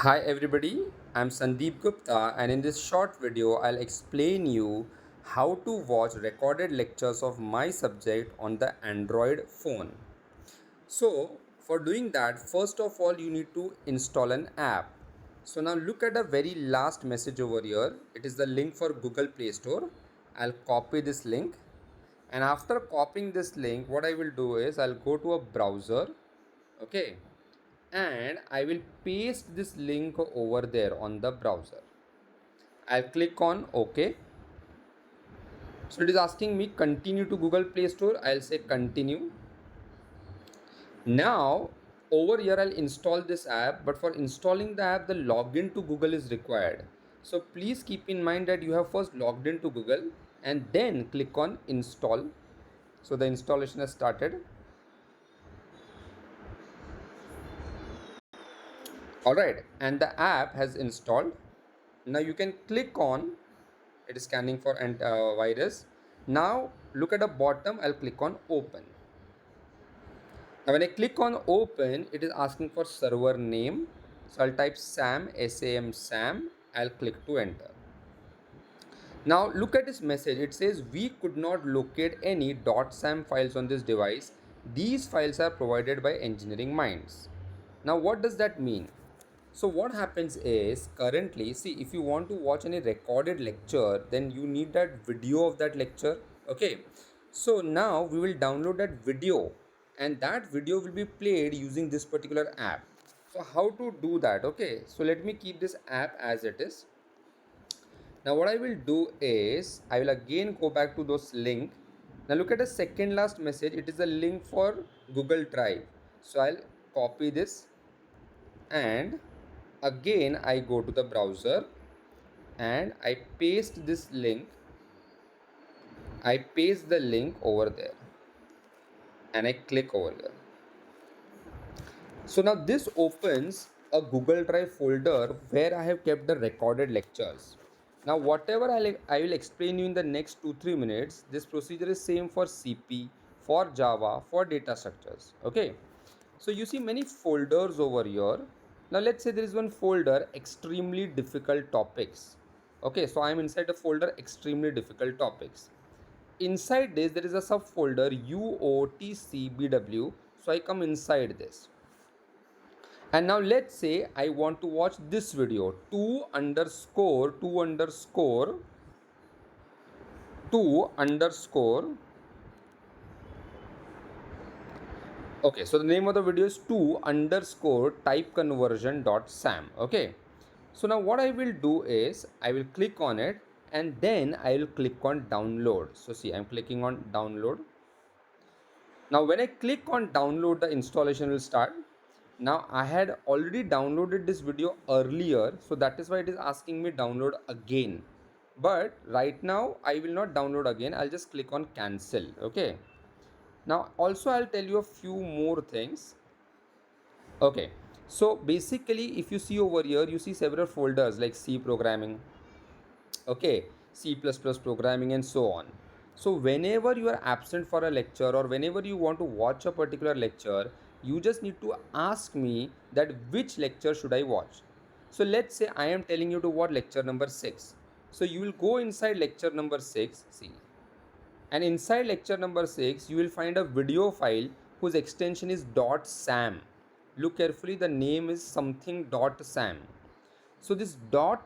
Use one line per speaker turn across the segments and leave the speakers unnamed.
Hi everybody, I'm Sandeep Gupta and in this short video I'll explain you how to watch recorded lectures of my subject on the Android phone. So for doing that, first of all you need to install an app. So now look at the very last message over here. It is the link for Google Play Store. I'll copy this link, and after copying this link what I will do is I'll go to a browser. Okay, and I will paste this link over there on the browser. I'll click on OK. So it is asking me continue to Google Play Store. I'll say continue. Now over here I'll install this app, but for installing the app the login to Google is required. So please keep in mind that you have first logged into Google and then click on install. So the installation has started. Alright, and the app has installed. Now you can click on it is scanning for virus. Now look at the bottom, I'll click on open. Now when I click on open, it is asking for server name. So I'll type sam. I'll click to enter. Now look at this message. It says we could not locate any .sam files on this device. These files are provided by Engineering Minds. Now what does that mean? So what happens is currently, see, if you want to watch any recorded lecture, then you need that video of that lecture. Okay. So now we will download that video and that video will be played using this particular app. So how to do that? Okay. So let me keep this app as it is. Now what I will do is I will again go back to those link. Now look at the second last message. It is a link for Google Drive. So I'll copy this and again I go to the browser and I paste this link. I paste the link over there and I click over there. So now this opens a Google Drive folder where I have kept the recorded lectures. Now whatever I will explain you in the next 2-3 minutes, this procedure is same for CP, for Java, for data structures. Okay. So you see many folders over here. Now let's say there is one folder extremely difficult topics. Okay, so I am inside the folder extremely difficult topics. Inside this there is a subfolder UOTCBW. So I come inside this. And now let's say I want to watch this video 2 underscore 2 underscore 2 underscore. Okay, so the name of the video is 2 underscore type conversion dot sam. Okay, so now what I will do is I will click on it and then I will click on download. So see, I'm clicking on download. Now when I click on download, the installation will start. Now I had already downloaded this video earlier, so that is why it is asking me download again. But right now I will not download again. I'll just click on cancel. Okay. Now also I'll tell you a few more things. Okay. So basically if you see over here, you see several folders like C programming, okay, C++ programming and so on. So whenever you are absent for a lecture or whenever you want to watch a particular lecture, you just need to ask me that which lecture should I watch. So let's say I am telling you to watch lecture number 6. So you will go inside lecture number 6, see, and inside lecture number 6 you will find a video file whose extension is .sam. Look carefully, the name is something .sam. So this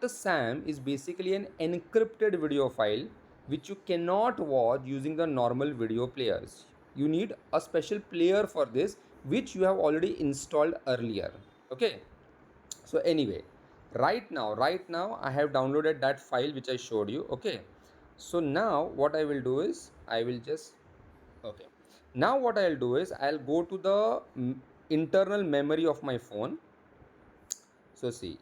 .sam is basically an encrypted video file which you cannot watch using the normal video players. You need a special player for this which you have already installed earlier. Okay. So anyway, right now I have downloaded that file which I showed you. Okay. So now what I will do is I will just okay. Now what I'll do is I'll go to the internal memory of my phone. So see,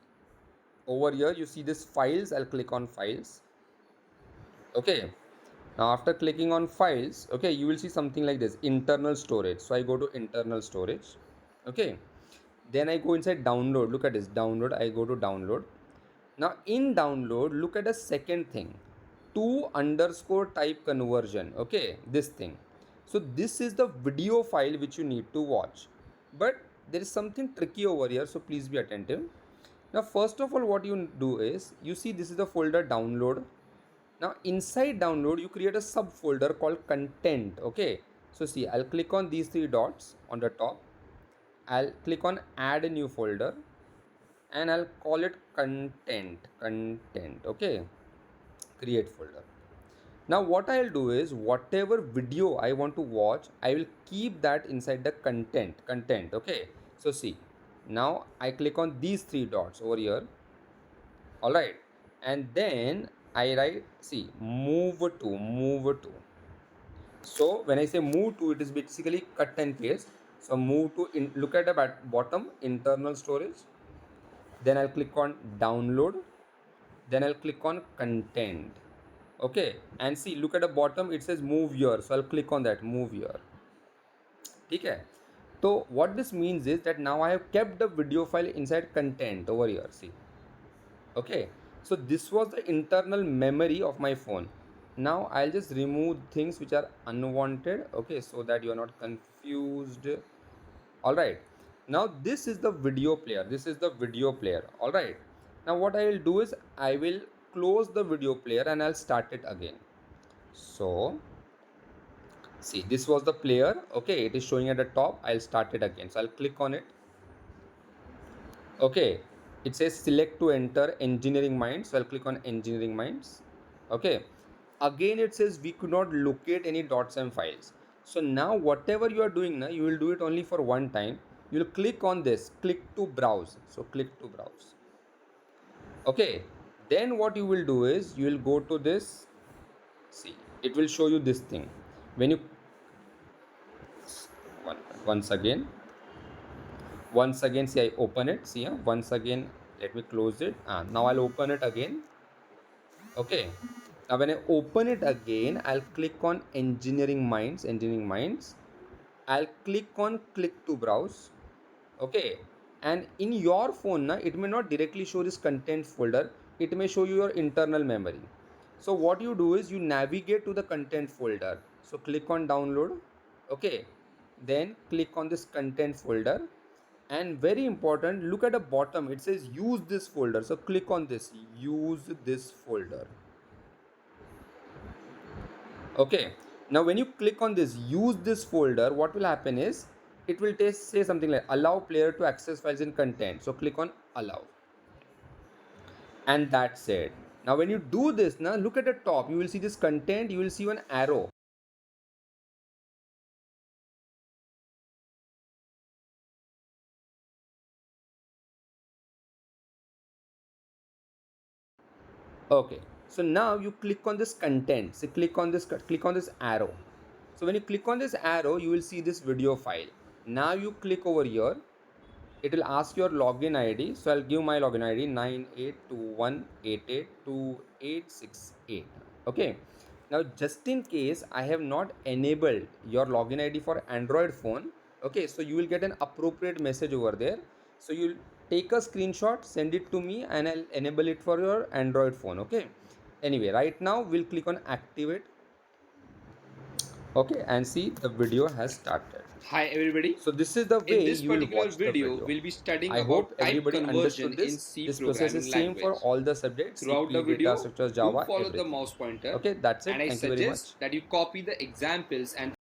over here you see this files. I'll click on files. Okay, now after clicking on files, okay, you will see something like this, internal storage. So I go to internal storage. Okay, then I go inside download. Look at this, download. I go to download. Now in download, look at the second thing, 2 underscore type conversion. Okay, this thing. So this is the video file which you need to watch, but there is something tricky over here, so please be attentive. Now first of all, what you do is, you see this is the folder download. Now inside download you create a subfolder called content. Okay, so see, I'll click on these three dots on the top. I'll click on add a new folder and I'll call it content. Okay, create folder. Now what I'll do is, whatever video I want to watch, I will keep that inside the content. Okay, so see, now I click on these three dots over here. All right, and then I write, see, move to. So when I say move to, it is basically cut and paste. So move to, look at the bottom, internal storage. Then I'll click on download. Then I'll click on content. Okay, and see, look at the bottom, it says move here. So I'll click on that, move here. Okay. So what this means is that now I have kept the video file inside content over here. See. Okay, so this was the internal memory of my phone. Now I'll just remove things which are unwanted. Okay, so that you are not confused. All right, now this is the video player. All right, now what I will do is, I will close the video player and I'll start it again. So see, this was the player. Okay, it is showing at the top. I'll start it again. So I'll click on it. Okay, it says select to enter engineering minds. So I'll click on engineering minds. Okay, again it says we could not locate any .sam files. So now whatever you are doing now, you will do it only for one time. You will click on this, click to browse. So click to browse. Okay, then what you will do is, you will go to this. See, it will show you this thing. When you once again, see, I open it. See, once again, let me close it. Now I'll open it again. Okay, now when I open it again, I'll click on engineering minds. I'll click on click to browse. Okay, and in your phone it may not directly show this content folder, it may show you your internal memory. So what you do is, you navigate to the content folder. So click on download. Okay, then click on this content folder, and very important, look at the bottom, it says use this folder. So click on this, use this folder. Okay, now when you click on this use this folder, what will happen is, it will say something like allow player to access files in content. So click on allow, and that's it. Now when you do this, now look at the top, you will see this content, you will see one arrow. Okay, so now you click on this content. So click on this arrow. So when you click on this arrow, you will see this video file. Now you click over here, it will ask your login ID. So I'll give my login ID 9821882868. Okay, now just in case I have not enabled your login ID for Android phone, okay, so you will get an appropriate message over there. So you'll take a screenshot, send it to me, and I'll enable it for your Android phone. Okay, anyway, right now we'll click on activate. Okay, and see, the video has started.
Hi everybody.
So this is the way
in this
you will
particular
watch the video.
we'll be studying
I
about
hope
type
everybody
conversion
understood this.
in C
This process is
programming
same for
language.
all the subjects.
Throughout the
CP,
video,
data structures,
do
Java,
follow
everything.
the mouse pointer.
Okay, that's it.
And I
Thank you very much.
suggest that you copy the examples and